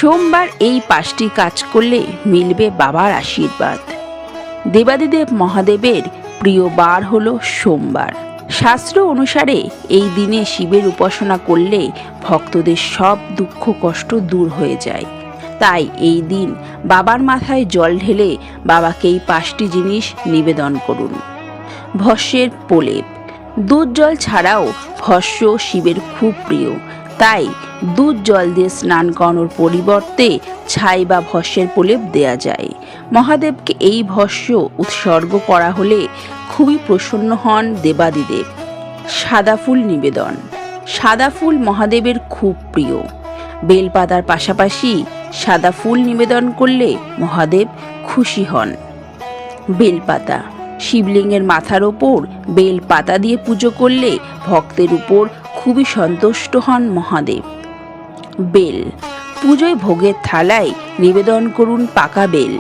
সোমবার এই 5টি কাজ করলে মিলবে বাবার আশীর্বাদ। দেবাদিদেব মহাদেবের প্রিয় বার হলো সোমবার। শাস্ত্র অনুসারে এই দিনে শিবের উপাসনা করলে ভক্তদের সব দুঃখ কষ্ট দূর হয়ে যায়। তাই এই দিন বাবার মাথায় জল ঢেলে বাবাকে এই 5টি জিনিস নিবেদন করুন। ভস্যের প্রলেপ। দুধ জল ছাড়াও ভস্য শিবের খুব প্রিয়, তাই দুধ জল দিয়ে স্নান করানোর পরিবর্তে ছাই বা ভস্যের প্রলেপ দেয়া যায়। মহাদেবকে এই ভস্য উৎসর্গ করা হলে খুবই প্রসন্ন হন দেবাদিদেব। সাদা ফুল নিবেদন। সাদা ফুল মহাদেবের খুব প্রিয়। বেলপাতার পাশাপাশি সাদা ফুল নিবেদন করলে মহাদেব খুশি হন। বেলপাতা। শিবলিঙ্গের মাথার ওপর বেলপাতা দিয়ে পুজো করলে ভক্তের উপর খুবই সন্তুষ্ট হন মহাদেব। বেল। পুজোয় ভোগের থালায় নিবেদন করুন পাকা বেল।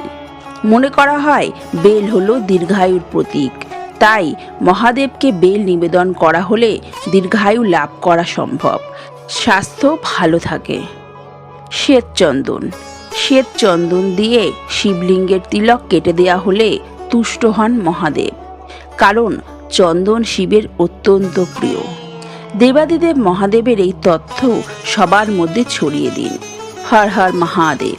মনে করা হয় বেল হলো দীর্ঘায়ুর প্রতীক, তাই মহাদেবকে বেল নিবেদন করা হলে দীর্ঘায়ু লাভ করা সম্ভব, স্বাস্থ্য ভালো থাকে। শ্বেত চন্দন। শ্বেত চন্দন দিয়ে শিবলিঙ্গের তিলক কেটে দেয়া হলে তুষ্ট হন মহাদেব, কারণ চন্দন শিবের অত্যন্ত প্রিয়। দেবাদিদেব মহাদেবের এই তথ্য সবার মধ্যে ছড়িয়ে দিন। হর হর মহাদেব।